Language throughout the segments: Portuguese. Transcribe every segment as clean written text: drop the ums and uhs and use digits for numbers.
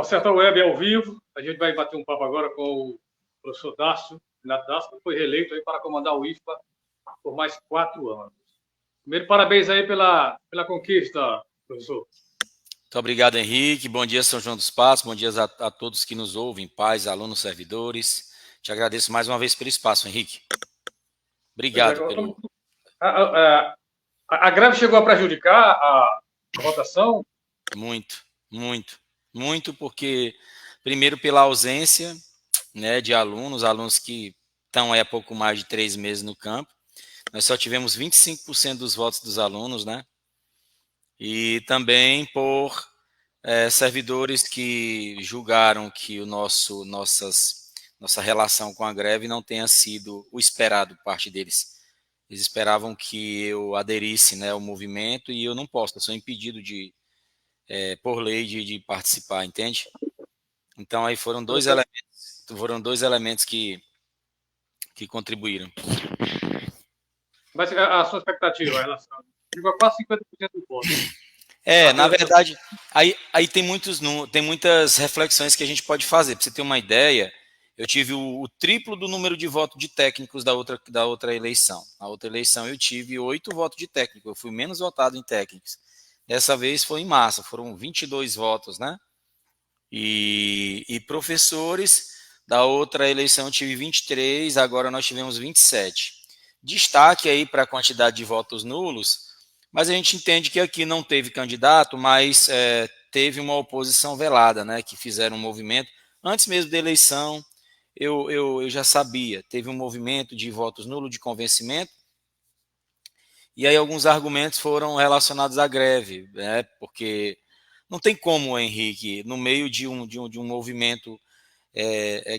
Certa Web ao vivo. A gente vai bater um papo agora com o professor Dácio, Renato Dácio, que foi reeleito aí para comandar o IFPA por mais 4 anos. Primeiro, parabéns aí pela conquista, professor. Muito obrigado, Henrique. Bom dia, São João dos Passos. Bom dia a todos que nos ouvem, pais, alunos, servidores. Te agradeço mais uma vez pelo espaço, Henrique. Obrigado pelo... A greve chegou a prejudicar a votação? Muito, porque, primeiro, pela ausência, né, de alunos que estão aí há pouco mais de 3 meses no campo. Nós só tivemos 25% dos votos dos alunos, né? E também por servidores que julgaram que nossa relação com a greve não tenha sido o esperado por parte deles. Eles esperavam que eu aderisse, né, ao movimento e eu não posso, eu sou impedido por lei de participar, entende? Então aí foram dois elementos que contribuíram. Mas a sua expectativa, ela chegou a quase 50% do voto. Na verdade, aí tem muitas reflexões que a gente pode fazer. Para você ter uma ideia, eu tive o triplo do número de votos de técnicos da outra eleição. Na outra eleição eu tive 8 votos de técnico, eu fui menos votado em técnicos. Dessa vez foi em massa, foram 22 votos, né? E professores, da outra eleição eu tive 23, agora nós tivemos 27. Destaque aí para a quantidade de votos nulos, mas a gente entende que aqui não teve candidato, mas teve uma oposição velada, né, que fizeram um movimento. Antes mesmo da eleição, eu já sabia, teve um movimento de votos nulos, de convencimento, e aí alguns argumentos foram relacionados à greve, né, porque não tem como, Henrique, no meio de um movimento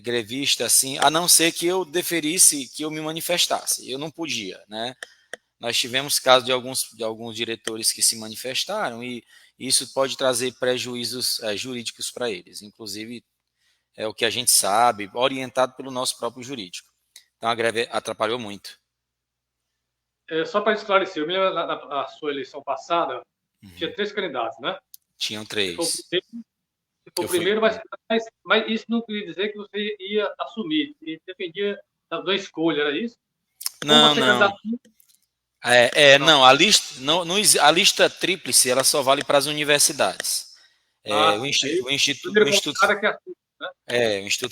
grevista, assim, a não ser que eu deferisse, que eu me manifestasse. Eu não podia, né? Nós tivemos casos de alguns diretores que se manifestaram e isso pode trazer prejuízos jurídicos para eles. Inclusive, é o que a gente sabe, orientado pelo nosso próprio jurídico. Então, a greve atrapalhou muito. Só para esclarecer, eu me lembro na sua eleição passada, tinha 3 candidatos, né? Tinham 3. Você foi o primeiro, mas isso não queria dizer que você ia assumir. Dependia da escolha, era isso? Não. Não, a lista tríplice ela só vale para as universidades. O Instituto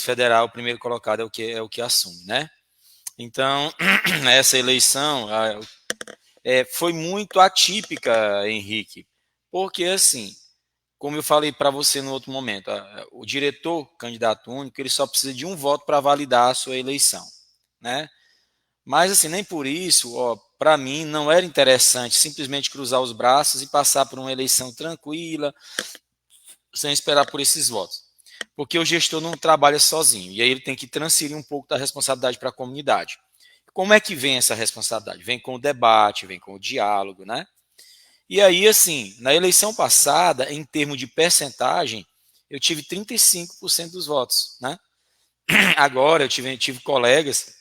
Federal, o primeiro colocado é o que assume, né? Então, essa eleição foi muito atípica, Henrique, porque assim, como eu falei para você no outro momento, o diretor candidato único ele só precisa de um voto para validar a sua eleição, né? Mas assim, nem por isso, para mim não era interessante simplesmente cruzar os braços e passar por uma eleição tranquila, sem esperar por esses votos. Porque o gestor não trabalha sozinho, e aí ele tem que transferir um pouco da responsabilidade para a comunidade. Como é que vem essa responsabilidade? Vem com o debate, vem com o diálogo, né? E aí, assim, na eleição passada, em termos de percentagem, eu tive 35% dos votos, né? Agora eu tive colegas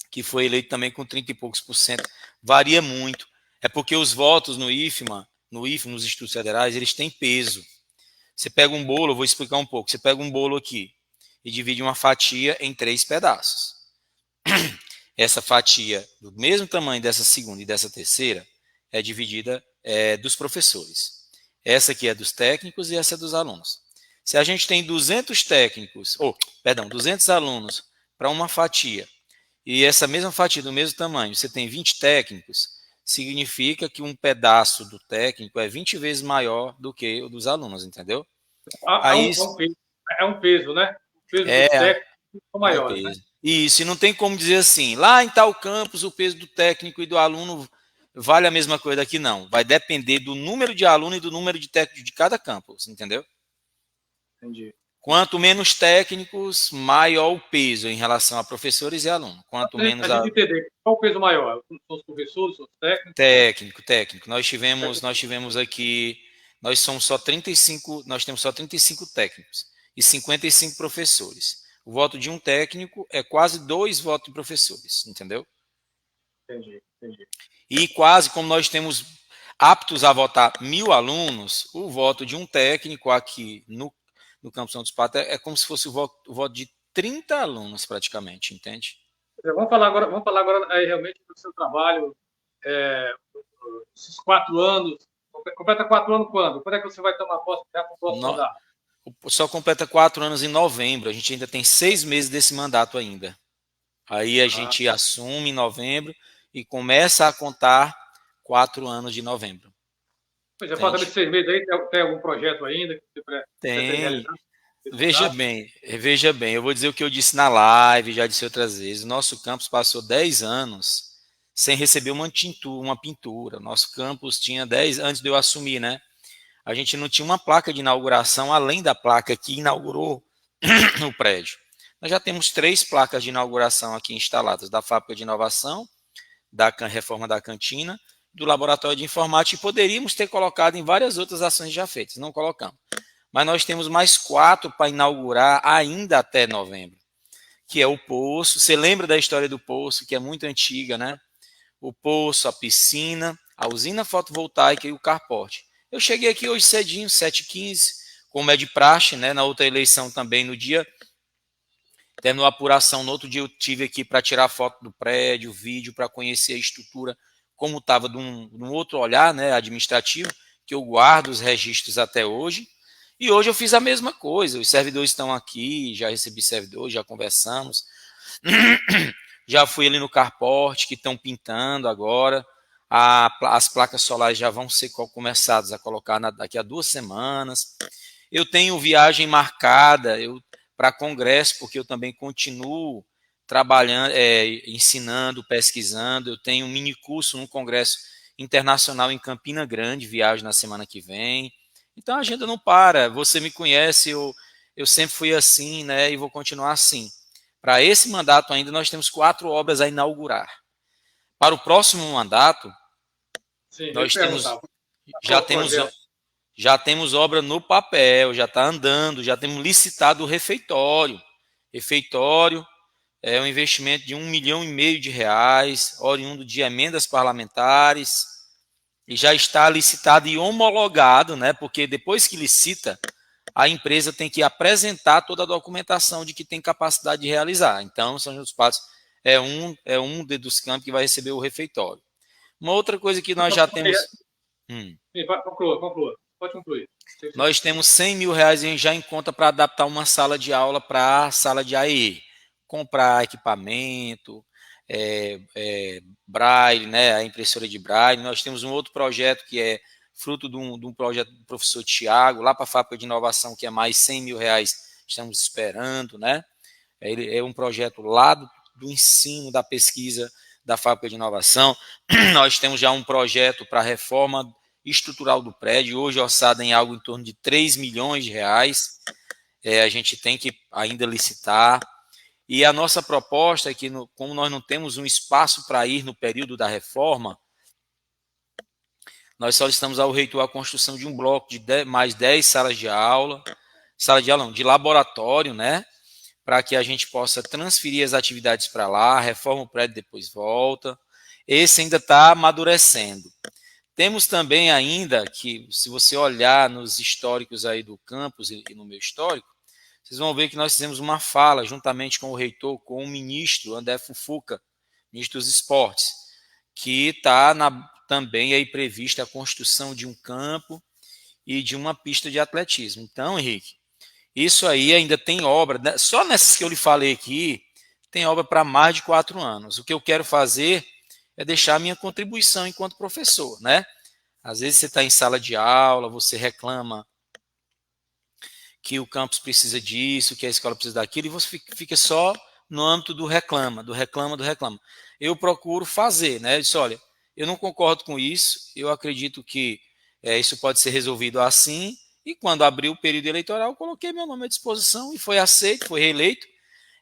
que foi eleito também com 30 e poucos por cento. Varia muito. É porque os votos no IFMA, nos institutos federais, eles têm peso. Você pega um bolo, eu vou explicar um pouco. Você pega um bolo aqui e divide uma fatia em 3 pedaços. Essa fatia, do mesmo tamanho dessa segunda e dessa terceira, é dividida dos professores. Essa aqui é dos técnicos e essa é dos alunos. Se a gente tem 200 alunos para uma fatia, e essa mesma fatia do mesmo tamanho, você tem 20 técnicos, significa que um pedaço do técnico é 20 vezes maior do que o dos alunos, entendeu? É um peso, né? O peso do técnico é maior, né? Isso, e não tem como dizer assim, lá em tal campus o peso do técnico e do aluno vale a mesma coisa aqui, não. Vai depender do número de aluno e do número de técnicos de cada campus, entendeu? Entendi. Quanto menos técnicos, maior o peso em relação a professores e alunos. Quanto menos a gente entender qual o peso maior? São os professores, são os técnicos? Técnico. Nós tivemos aqui, nós temos só 35 técnicos e 55 professores. O voto de um técnico é quase 2 votos de professores, entendeu? Entendi. E quase como nós temos aptos a votar 1.000 alunos, o voto de um técnico aqui no Campo São dos Patos, é como se fosse o voto de 30 alunos praticamente, entende? Vamos falar agora aí, realmente do seu trabalho, é, esses 4 anos. Completa 4 anos quando? Quando é que você vai tomar posse já para o próximo No, mandato? só completa 4 anos em novembro, a gente ainda tem 6 meses desse mandato ainda. Aí a Ah, gente assume em novembro e começa a contar 4 anos de novembro, pois já falta entende? 6 meses aí, tem algum projeto ainda que você pretende Tem. realizar esse mandato? Veja bem, eu vou dizer o que eu disse na live, já disse outras vezes. O nosso campus passou 10 anos sem receber uma pintura. O nosso campus tinha 10, antes de eu assumir, né? A gente não tinha uma placa de inauguração além da placa que inaugurou o prédio. Nós já temos 3 placas de inauguração aqui instaladas, da fábrica de inovação, da reforma da cantina, do laboratório de informática, e poderíamos ter colocado em várias outras ações já feitas, não colocamos. Mas nós temos mais 4 para inaugurar ainda até novembro, que é o Poço. Você lembra da história do Poço, que é muito antiga, né? O Poço, a piscina, a usina fotovoltaica e o carport. Eu cheguei aqui hoje cedinho, 7h15, como é de praxe, né? Na outra eleição também, no dia, terminou a apuração, no outro dia eu tive aqui para tirar foto do prédio, vídeo, para conhecer a estrutura, como estava de um outro olhar, né, administrativo, que eu guardo os registros até hoje. E hoje eu fiz a mesma coisa. Os servidores estão aqui, já recebi servidores, já conversamos. Já fui ali no carport, que estão pintando agora. As placas solares já vão ser começadas a colocar daqui a 2 semanas. Eu tenho viagem marcada para congresso, porque eu também continuo trabalhando, ensinando, pesquisando. Eu tenho um mini curso no congresso internacional em Campina Grande, viagem na semana que vem. Então a agenda não para. Você me conhece, eu sempre fui assim, né? E vou continuar assim. Para esse mandato ainda nós temos 4 obras a inaugurar. Para o próximo mandato, Sim, eu ia te nós perguntar. temos já temos Projeto. já temos obra no papel, já está andando, já temos licitado o refeitório. Refeitório é um investimento de R$ 1,5 milhão, oriundo de emendas parlamentares, e já está licitado e homologado, né? Porque depois que licita, a empresa tem que apresentar toda a documentação de que tem capacidade de realizar. Então, São João dos Patos é um dos campos que vai receber o refeitório. Uma outra coisa que nós já temos. Sim, conclua, conclua. Pode concluir. Nós temos R$ 100 mil já em conta para adaptar uma sala de aula para a sala de AE. Comprar equipamento, braille, né, a impressora de braille. Nós temos um outro projeto que é fruto de um projeto do professor Tiago, lá para a fábrica de inovação, que é mais R$ 100 mil, estamos esperando, né? Ele é um projeto lá do ensino, da pesquisa da fábrica de inovação. Nós temos já um projeto para a reforma estrutural do prédio, hoje orçado em algo em torno de R$ 3 milhões. A gente tem que ainda licitar. E a nossa proposta é que, como nós não temos um espaço para ir no período da reforma, nós solicitamos ao reitor a construção de um bloco de mais 10 salas de aula, não, de laboratório, né? Para que a gente possa transferir as atividades para lá, reforma o prédio, depois volta. Esse ainda está amadurecendo. Temos também ainda que, se você olhar nos históricos aí do campus e no meu histórico, vocês vão ver que nós fizemos uma fala juntamente com o reitor, com o ministro André Fufuca, ministro dos esportes, que está também aí prevista a construção de um campo e de uma pista de atletismo. Então, Henrique, isso aí ainda tem obra, né? Só nessas que eu lhe falei aqui, tem obra para mais de 4 anos. O que eu quero fazer é deixar a minha contribuição enquanto professor, né? Às vezes você está em sala de aula, você reclama que o campus precisa disso, que a escola precisa daquilo, e você fica só no âmbito do reclama, do reclama, do reclama. Eu procuro fazer, né? Eu disse, olha, eu não concordo com isso, eu acredito que isso pode ser resolvido assim, e quando abriu o período eleitoral, eu coloquei meu nome à disposição e foi aceito, foi reeleito.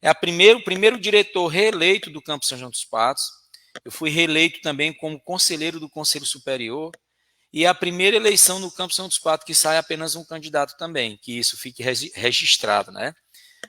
É o primeiro diretor reeleito do Campus São João dos Patos. Eu fui reeleito também como conselheiro do Conselho Superior. E é a primeira eleição no Campus São dos Patos que sai apenas um candidato também, que isso fique registrado, né?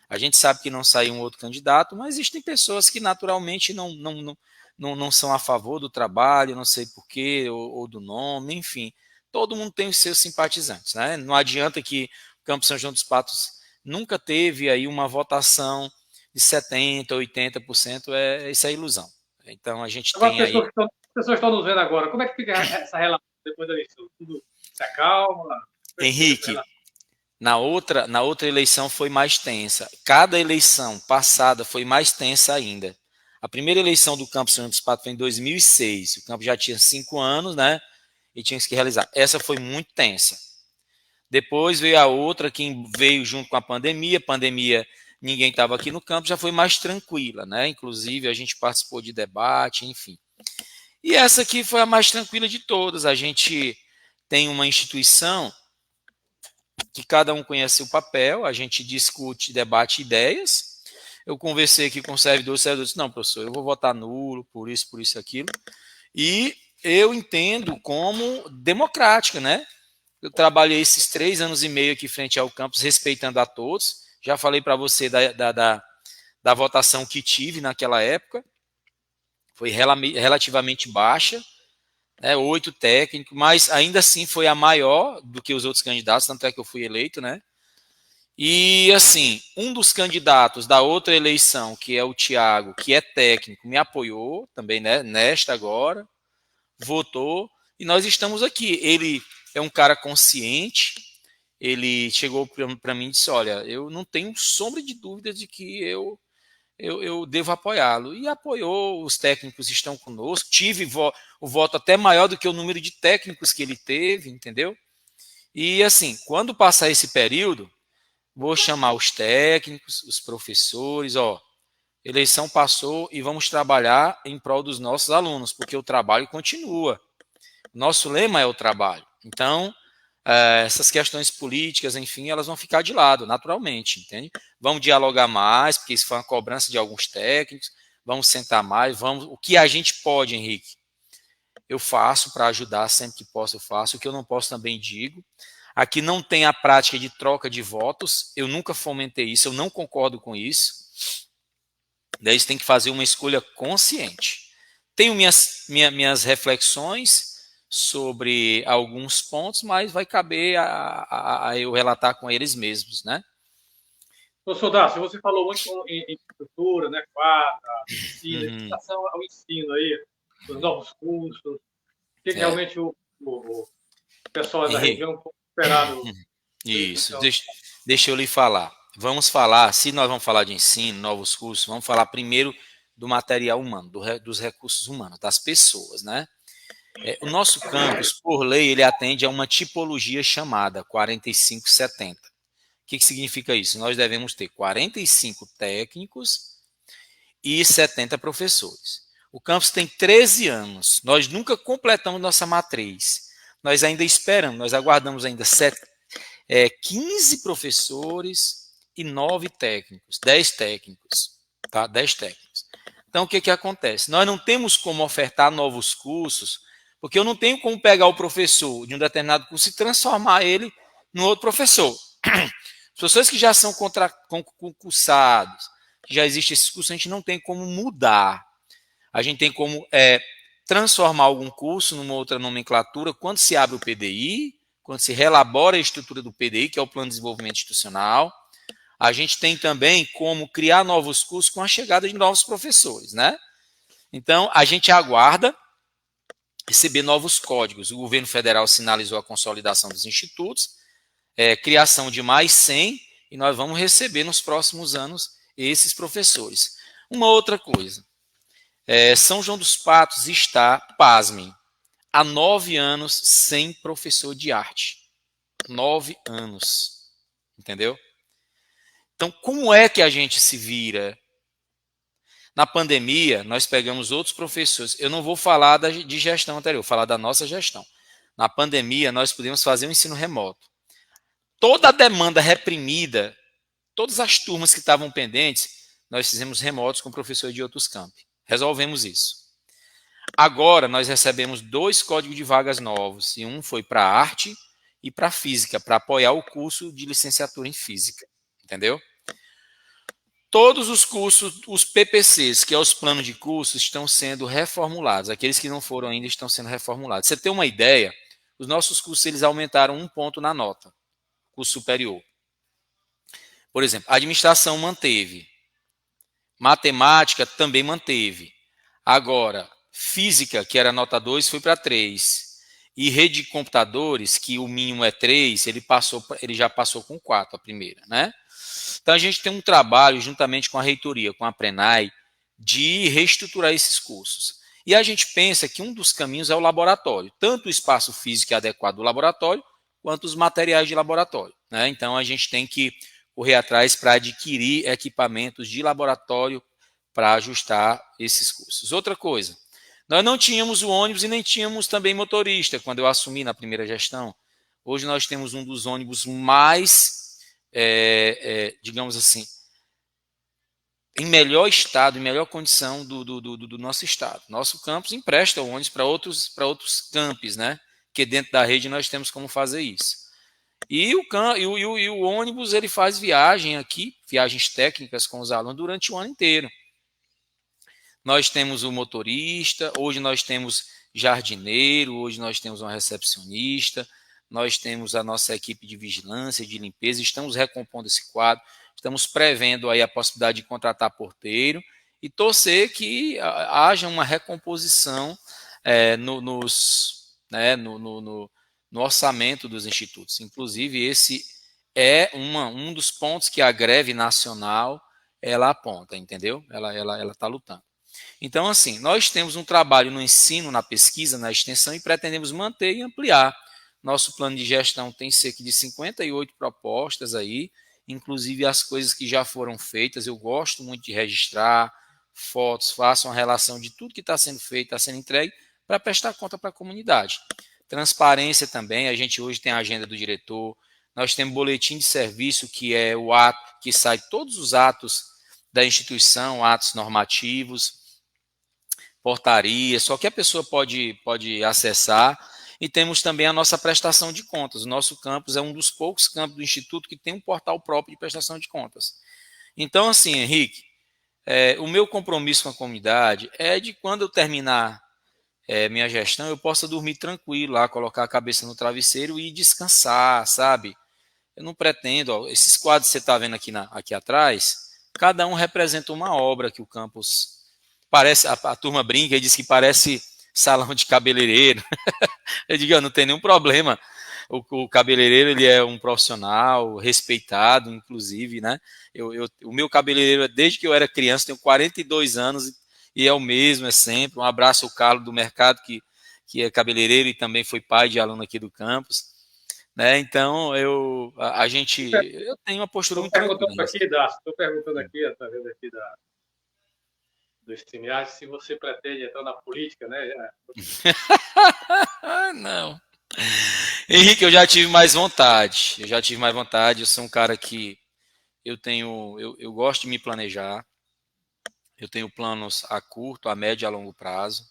A gente sabe que não saiu um outro candidato, mas existem pessoas que naturalmente não são a favor do trabalho, não sei porquê, ou do nome, enfim. Todo mundo tem os seus simpatizantes, né? Não adianta que o Campus São João dos Patos nunca teve aí uma votação de 70%, 80%, isso é ilusão. Então, a gente Agora, tem aí... as pessoas estão nos vendo agora. Como é que fica essa relação depois da eleição? Tudo se acalma? Como é que fica essa Henrique, relação? na outra eleição foi mais tensa. Cada eleição passada foi mais tensa ainda. A primeira eleição do Campos São José dos Patos foi em 2006. O campo já tinha 5 anos, né? E tinha que realizar. Essa foi muito tensa. Depois veio a outra que veio junto com a pandemia. Pandemia, ninguém estava aqui no campo, já foi mais tranquila, né? Inclusive, a gente participou de debate, enfim. E essa aqui foi a mais tranquila de todas. A gente tem uma instituição que cada um conhece o papel, a gente discute, debate ideias. Eu conversei aqui com o servidor disse, não, professor, eu vou votar nulo, por isso, aquilo. E eu entendo como democrática, né? Eu trabalhei esses 3 anos e meio aqui frente ao campus, respeitando a todos. Já falei para você da votação que tive naquela época. Foi relativamente baixa, né, 8 técnicos, mas ainda assim foi a maior do que os outros candidatos, tanto é que eu fui eleito, né? E assim, um dos candidatos da outra eleição, que é o Tiago, que é técnico, me apoiou também, né, nesta agora, votou, e nós estamos aqui. Ele é um cara consciente, ele chegou para mim e disse, olha, eu não tenho sombra de dúvida de que eu devo apoiá-lo. E apoiou, os técnicos estão conosco, tive o voto até maior do que o número de técnicos que ele teve, entendeu? E assim, quando passar esse período, vou chamar os técnicos, os professores, ó, eleição passou e vamos trabalhar em prol dos nossos alunos, porque o trabalho continua. Nosso lema é o trabalho. Então, essas questões políticas, enfim, elas vão ficar de lado, naturalmente, entende? Vamos dialogar mais, porque isso foi uma cobrança de alguns técnicos, vamos sentar mais, o que a gente pode, Henrique, eu faço para ajudar, sempre que posso eu faço, o que eu não posso também digo. Aqui não tem a prática de troca de votos, eu nunca fomentei isso, eu não concordo com isso. Daí você tem que fazer uma escolha consciente. Tenho minhas reflexões sobre alguns pontos, mas vai caber a eu relatar com eles mesmos, né? Professor Dácio, você falou muito em estrutura, né, quadra, piscina, em Uhum, relação ao ensino aí, os novos cursos, o que é. realmente o pessoal da Henrique, região tem esperado isso. então, Deixa eu lhe falar. Vamos falar, se nós vamos falar de ensino, novos cursos, vamos falar primeiro do material humano, dos recursos humanos, das pessoas, né? O nosso campus, por lei, ele atende a uma tipologia chamada 4570. O que significa isso? Nós devemos ter 45 técnicos e 70 professores. O campus tem 13 anos. Nós nunca completamos nossa matriz. Nós ainda esperamos, nós aguardamos ainda 15 professores e 9 técnicos, 10 técnicos, tá? 10 técnicos. Então, o que acontece? Nós não temos como ofertar novos cursos, porque eu não tenho como pegar o professor de um determinado curso e transformar ele no outro professor. Os professores que já são concursados, que já existem esses cursos, a gente não tem como mudar. A gente tem como transformar algum curso numa outra nomenclatura quando se abre o PDI, quando se relabora a estrutura do PDI, que é o Plano de Desenvolvimento Institucional. A gente tem também como criar novos cursos com a chegada de novos professores, né? Então, a gente aguarda receber novos códigos. O governo federal sinalizou a consolidação dos institutos, criação de mais 100, e nós vamos receber nos próximos anos esses professores. Uma outra coisa, São João dos Patos está, pasmem, há 9 anos sem professor de arte. 9 anos, entendeu? Então, como é que a gente se vira? Na pandemia, nós pegamos outros professores. Eu não vou falar de gestão anterior, vou falar da nossa gestão. Na pandemia, nós podemos fazer um ensino remoto. Toda a demanda reprimida, todas as turmas que estavam pendentes, nós fizemos remotos com professores de outros campos. Resolvemos isso. Agora, nós recebemos 2 códigos de vagas novos, e um foi para arte e para física, para apoiar o curso de licenciatura em física. Entendeu? Todos os cursos, os PPCs, que é os planos de cursos, estão sendo reformulados. Aqueles que não foram ainda estão sendo reformulados. Você tem uma ideia? Os nossos cursos eles aumentaram 1 ponto na nota, curso superior. Por exemplo, a administração manteve, matemática também manteve. Agora, física, que era nota 2, foi para 3. E rede de computadores, que o mínimo é 3, ele já passou com 4 a primeira, né? Então a gente tem um trabalho juntamente com a reitoria, com a Prenai, de reestruturar esses cursos. E a gente pensa que um dos caminhos é o laboratório, tanto o espaço físico adequado do laboratório, quanto os materiais de laboratório, né? Então a gente tem que correr atrás para adquirir equipamentos de laboratório para ajustar esses cursos. Outra coisa, nós não tínhamos o ônibus e nem tínhamos também motorista quando eu assumi na primeira gestão. Hoje nós temos um dos ônibus mais, digamos assim, em melhor estado, em melhor condição do nosso estado. Nosso campus empresta o ônibus para outros campos, né? Que dentro da rede nós temos como fazer isso. E o ônibus ele faz viagem aqui, viagens técnicas com os alunos durante o ano inteiro. Nós temos o motorista, hoje nós temos jardineiro, hoje nós temos uma recepcionista, nós temos a nossa equipe de vigilância, de limpeza, estamos recompondo esse quadro, estamos prevendo aí a possibilidade de contratar porteiro e torcer que haja uma recomposição no orçamento dos institutos. Inclusive, esse é um dos pontos que a greve nacional ela aponta, entendeu? Ela está lutando. Então, assim, nós temos um trabalho no ensino, na pesquisa, na extensão e pretendemos manter e ampliar. Nosso plano de gestão tem cerca de 58 propostas aí, inclusive as coisas que já foram feitas. Eu gosto muito de registrar fotos, faço uma relação de tudo que está sendo feito, está sendo entregue, para prestar conta para a comunidade. Transparência também, a gente hoje tem a agenda do diretor, nós temos boletim de serviço, que é o ato que sai todos os atos da instituição, atos normativos, portaria, só que a pessoa pode acessar. E temos também a nossa prestação de contas. O nosso campus é um dos poucos campos do Instituto que tem um portal próprio de prestação de contas. Então, assim, Henrique, o meu compromisso com a comunidade é de quando eu terminar minha gestão, eu possa dormir tranquilo lá, colocar a cabeça no travesseiro e descansar, sabe? Eu não pretendo, ó, esses quadros que você está vendo aqui atrás, cada um representa uma obra que o campus parece, a turma brinca e diz que parece salão de cabeleireiro. Eu digo, não tem nenhum problema. O cabeleireiro ele é um profissional respeitado, inclusive, né? O meu cabeleireiro, desde que eu era criança, tenho 42 anos e é o mesmo, é sempre. Um abraço ao Carlos do Mercado, que é cabeleireiro e também foi pai de aluno aqui do campus. Né? Então, eu tenho uma postura muito tranquila. Estou perguntando aqui, através aqui do StreamYard, se você pretende entrar na política, né? Não. Henrique, eu já tive mais vontade. Eu sou um cara que eu gosto de me planejar. Eu tenho planos a curto, a médio e a longo prazo.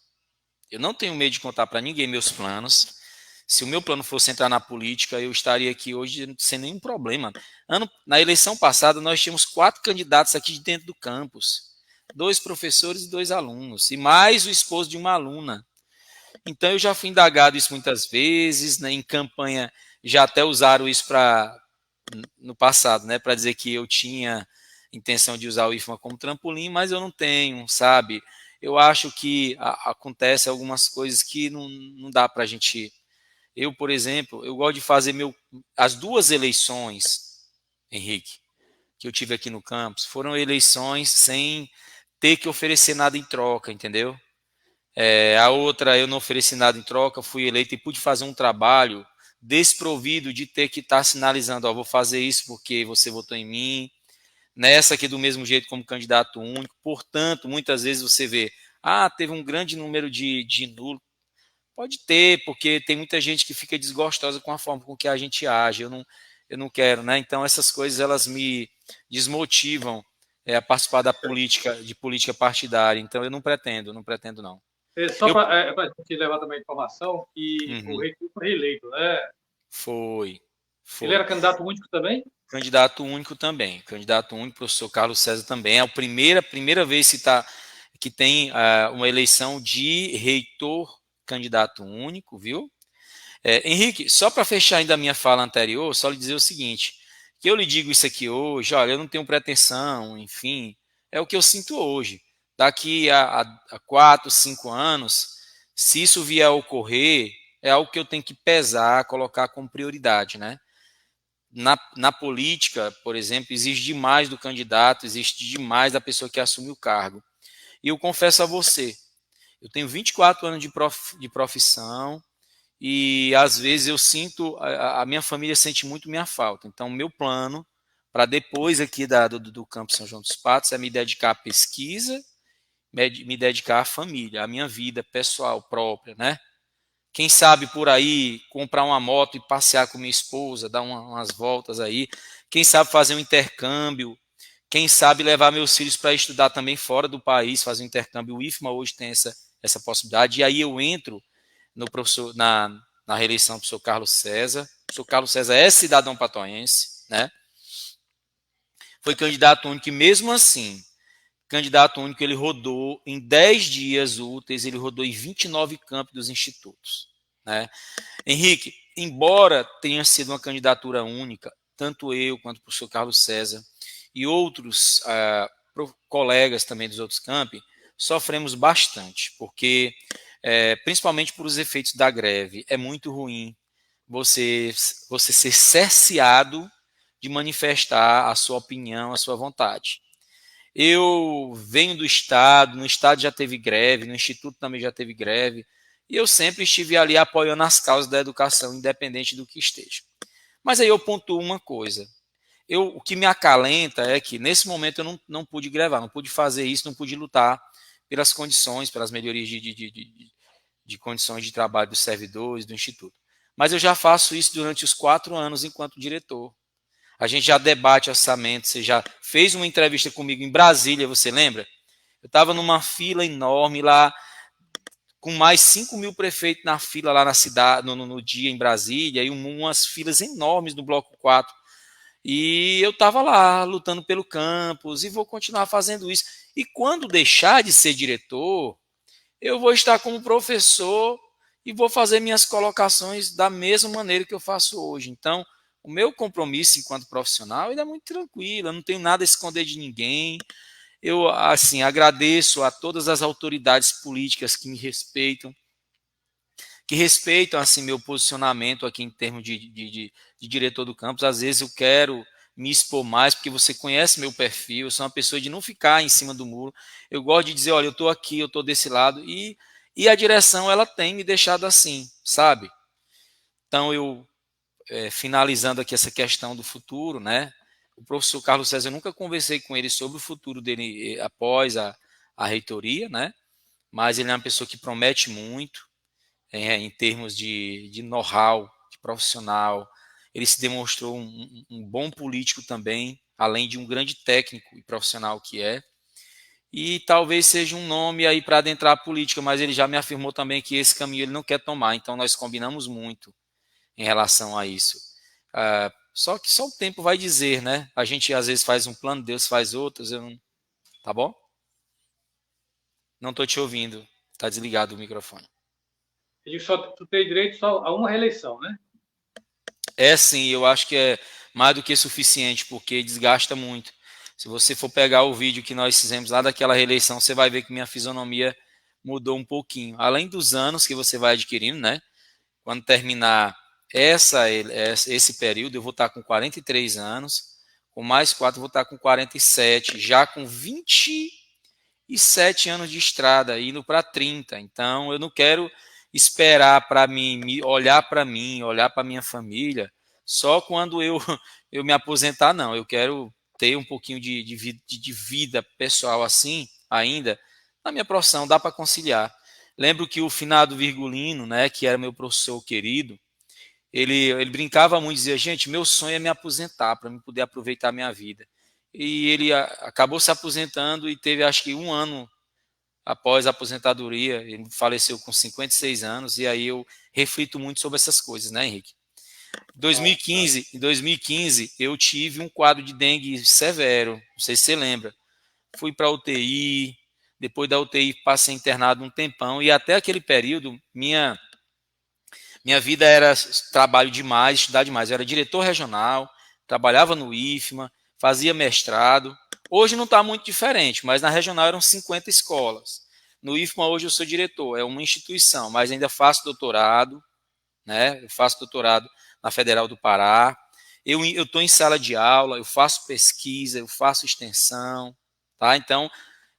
Eu não tenho medo de contar para ninguém meus planos. Se o meu plano fosse entrar na política, eu estaria aqui hoje sem nenhum problema. Na eleição passada, nós tínhamos 4 candidatos aqui dentro do campus. 2 professores e 2 alunos. E mais o esposo de uma aluna. Então, eu já fui indagado isso muitas vezes. Né, em campanha, já até usaram isso no passado, né, para dizer que eu tinha intenção de usar o IFMA como trampolim, mas eu não tenho, sabe? Eu acho que acontece algumas coisas que não dá para a gente... Eu, por exemplo, eu gosto de fazer as 2 eleições, Henrique, que eu tive aqui no campus, foram eleições sem ter que oferecer nada em troca, entendeu? A outra, eu não ofereci nada em troca, fui eleito e pude fazer um trabalho desprovido de ter que estar sinalizando, ó, vou fazer isso porque você votou em mim. Nessa aqui, do mesmo jeito, como candidato único. Portanto, muitas vezes você vê, teve um grande número de nulo. Pode ter, porque tem muita gente que fica desgostosa com a forma com que a gente age. Eu não quero, né? Então, essas coisas, elas me desmotivam a participar de política partidária. Então, eu não pretendo não. Só para te levar também a informação, que o Uhum. reitor foi reeleito, né? Foi. Ele era candidato único também? Candidato único também. Candidato único, professor Carlos César também. É a primeira vez que tem uma eleição de reitor candidato único, viu? Henrique, só para fechar ainda a minha fala anterior, só lhe dizer o seguinte, que eu lhe digo isso aqui hoje, olha, eu não tenho pretensão, enfim, é o que eu sinto hoje. Daqui a 4, 5 anos, se isso vier a ocorrer, é algo que eu tenho que pesar, colocar como prioridade, né? Na política, por exemplo, exige demais do candidato, existe demais da pessoa que assume o cargo. E eu confesso a você, eu tenho 24 anos de profissão e às vezes eu sinto, a minha família sente muito minha falta. Então, meu plano para depois aqui do Campo São João dos Patos é me dedicar à pesquisa, me dedicar à família, à minha vida pessoal própria, né? Quem sabe por aí comprar uma moto e passear com minha esposa, dar umas voltas aí. Quem sabe fazer um intercâmbio. Quem sabe levar meus filhos para estudar também fora do país, fazer um intercâmbio. O IFMA hoje tem essa possibilidade. E aí eu entro no professor, na reeleição do professor Carlos César. O professor Carlos César é cidadão patoense, né? Foi candidato único e mesmo assim, candidato único, ele rodou em 10 dias úteis, ele rodou em 29 campos dos institutos, né? Henrique, embora tenha sido uma candidatura única, tanto eu quanto o professor Carlos César e outros colegas também dos outros campi, sofremos bastante, porque, principalmente por os efeitos da greve, é muito ruim você ser cerceado de manifestar a sua opinião, a sua vontade. Eu venho do Estado, no Estado já teve greve, no Instituto também já teve greve, e eu sempre estive ali apoiando as causas da educação, independente do que esteja. Mas aí eu pontuo uma coisa. O que me acalenta é que, nesse momento, eu não pude grevar, não pude fazer isso, não pude lutar pelas condições, pelas melhorias de condições de trabalho dos servidores, do Instituto. Mas eu já faço isso durante os 4 anos enquanto diretor. A gente já debate orçamento, você já fez uma entrevista comigo em Brasília, você lembra? Eu estava numa fila enorme lá, com mais 5.000 prefeitos na fila lá na cidade, no dia em Brasília, e umas filas enormes no Bloco 4. E eu estava lá, lutando pelo campus, e vou continuar fazendo isso. E quando deixar de ser diretor, eu vou estar como professor e vou fazer minhas colocações da mesma maneira que eu faço hoje. Então, o meu compromisso enquanto profissional ele é muito tranquilo, eu não tenho nada a esconder de ninguém. Eu, assim, agradeço a todas as autoridades políticas que me respeitam, que respeitam, assim, meu posicionamento aqui em termos de diretor do campus. Às vezes eu quero me expor mais, porque você conhece meu perfil, eu sou uma pessoa de não ficar em cima do muro. Eu gosto de dizer, olha, eu estou aqui, eu estou desse lado, e a direção, ela tem me deixado assim, sabe? Então, finalizando aqui essa questão do futuro, né? O professor Carlos César, eu nunca conversei com ele sobre o futuro dele após a reitoria, né? Mas ele é uma pessoa que promete muito em termos de know-how, de profissional. Ele se demonstrou um bom político também, além de um grande técnico e profissional que é. E talvez seja um nome aí para adentrar a política, mas ele já me afirmou também que esse caminho ele não quer tomar, então nós combinamos muito em relação a isso. Só que só o tempo vai dizer, né? A gente às vezes faz um plano, Deus faz outros. Tá bom? Não estou te ouvindo. Está desligado o microfone. Tu tem direito só a uma reeleição, né? É sim, eu acho que é mais do que suficiente, porque desgasta muito. Se você for pegar o vídeo que nós fizemos lá daquela reeleição, você vai ver que minha fisionomia mudou um pouquinho. Além dos anos que você vai adquirindo, né? Quando terminar esse período, eu vou estar com 43 anos, com mais 4 eu vou estar com 47, já com 27 anos de estrada, indo para 30. Então, eu não quero esperar para olhar para mim, olhar para minha família, só quando eu me aposentar, não. Eu quero ter um pouquinho de vida pessoal assim, ainda, na minha profissão, dá para conciliar. Lembro que o finado Virgulino, né, que era meu professor querido, ele brincava muito, dizia, gente, meu sonho é me aposentar, para me poder aproveitar a minha vida. E ele acabou se aposentando e teve, acho que 1 ano após a aposentadoria, ele faleceu com 56 anos, e aí eu reflito muito sobre essas coisas, né, Henrique? Em 2015, eu tive um quadro de dengue severo, não sei se você lembra. Fui para a UTI, depois da UTI passei internado um tempão, e até aquele período, minha vida era trabalho demais, estudar demais. Eu era diretor regional, trabalhava no IFMA, fazia mestrado. Hoje não está muito diferente, mas na regional eram 50 escolas. No IFMA hoje eu sou diretor, é uma instituição, mas ainda faço doutorado, né? Eu faço doutorado na Federal do Pará. Eu estou em sala de aula, eu faço pesquisa, eu faço extensão, tá? Então,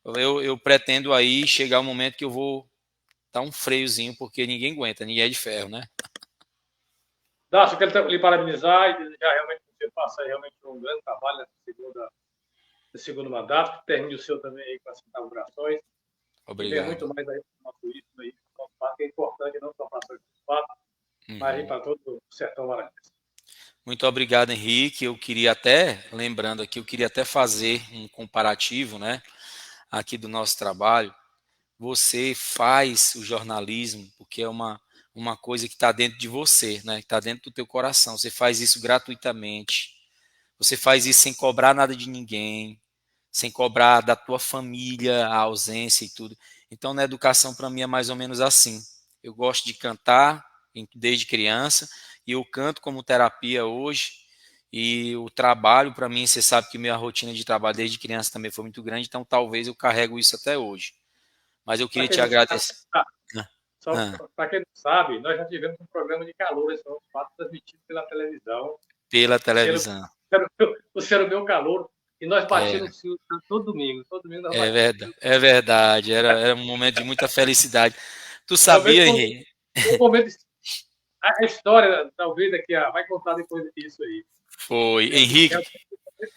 eu pretendo aí chegar um momento que eu vou dar um freiozinho, porque ninguém aguenta, ninguém é de ferro, né? Dácio, eu quero lhe parabenizar e desejar realmente que você faça realmente um grande trabalho nesse segundo mandato, que termine o seu também aí com as inaugurações. E venha Obrigado. muito mais aí para o nosso isso aí, o nosso parque é importante não só para São José dos Passos, mas aí para todo o sertão maranhense. Muito obrigado, Henrique. Eu queria até, lembrando aqui, eu queria até fazer um comparativo, né, aqui do nosso trabalho. Você faz o jornalismo porque é uma coisa que está dentro de você, né, que está dentro do teu coração. Você faz isso gratuitamente. Você faz isso sem cobrar nada de ninguém, sem cobrar da tua família a ausência e tudo. Então, na educação, para mim, é mais ou menos assim. Eu gosto de cantar desde criança e eu canto como terapia hoje. E o trabalho, para mim, você sabe que minha rotina de trabalho desde criança também foi muito grande, então talvez eu carrego isso até hoje. Mas eu Para queria quem te não sabe, agradecer. só Ah, para quem não sabe, nós já tivemos um programa de calor em São Paulo transmitido pela televisão. pela Você era, televisão. você era o meu calor e nós É, batíamos todo domingo. Todo domingo nós é batíamos. verdade, é verdade. Era um momento de muita felicidade. Tu Talvez sabia, Henrique? um momento. A história, talvez, daqui vai contar depois disso aí. Foi. E Henrique, realmente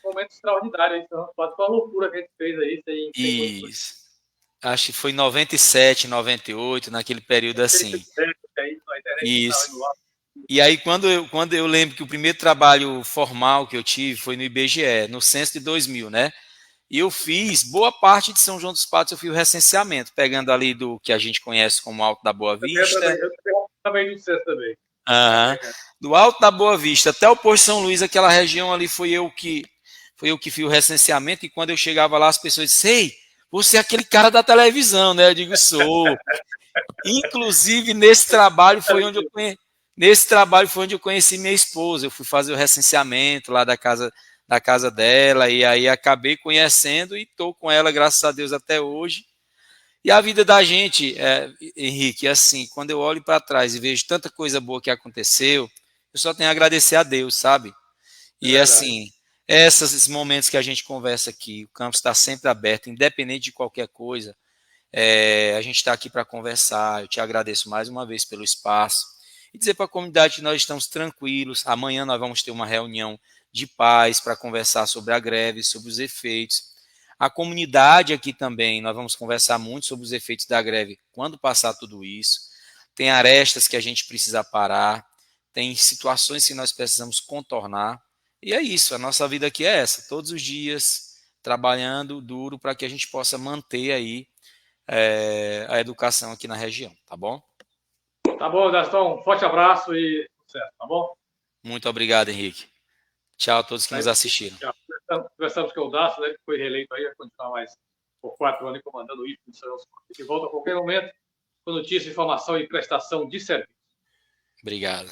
um momento extraordinário. Então, foi uma loucura que a gente fez aí, sem condições. isso. Acho que foi em 97, 98, naquele período assim. Aí, a internet estava Isso. no ar. E aí, quando eu lembro que o primeiro trabalho formal que eu tive foi no IBGE, no censo de 2000, né? E eu fiz, boa parte de São João dos Patos, eu fiz o recenseamento, pegando ali do que a gente conhece como Alto da Boa Vista, Eu também no centro também. aham, do Alto da Boa Vista até o Posto São Luís, aquela região ali foi eu que fiz o recenseamento, e quando eu chegava lá, as pessoas diziam, ei, você é aquele cara da televisão, né? Eu digo, sou. Inclusive, nesse trabalho foi onde eu conheci minha esposa. Eu fui fazer o recenseamento lá da casa dela, e aí acabei conhecendo e estou com ela, graças a Deus, até hoje. E a vida da gente, Henrique, é assim, quando eu olho para trás e vejo tanta coisa boa que aconteceu, eu só tenho a agradecer a Deus, sabe? É E verdade. assim, esses momentos que a gente conversa aqui, o campo está sempre aberto, independente de qualquer coisa. A gente está aqui para conversar. Eu te agradeço mais uma vez pelo espaço e dizer para a comunidade que nós estamos tranquilos. Amanhã nós vamos ter uma reunião de paz para conversar sobre a greve, sobre os efeitos. A comunidade aqui também, nós vamos conversar muito sobre os efeitos da greve quando passar tudo isso. Tem arestas que a gente precisa parar, tem situações que nós precisamos contornar. E é isso, a nossa vida aqui é essa, todos os dias trabalhando duro para que a gente possa manter aí a educação aqui na região, tá bom? Tá bom, Gastão. Um forte abraço e sucesso, tá bom? Muito obrigado, Henrique. Tchau a todos que Aí, nos assistiram. já conversamos com o Dácio, né, que foi reeleito aí, vai continuar mais por 4 anos comandando o IFE de São José. De volta a qualquer momento, com notícia, informação e prestação de serviço. Obrigado.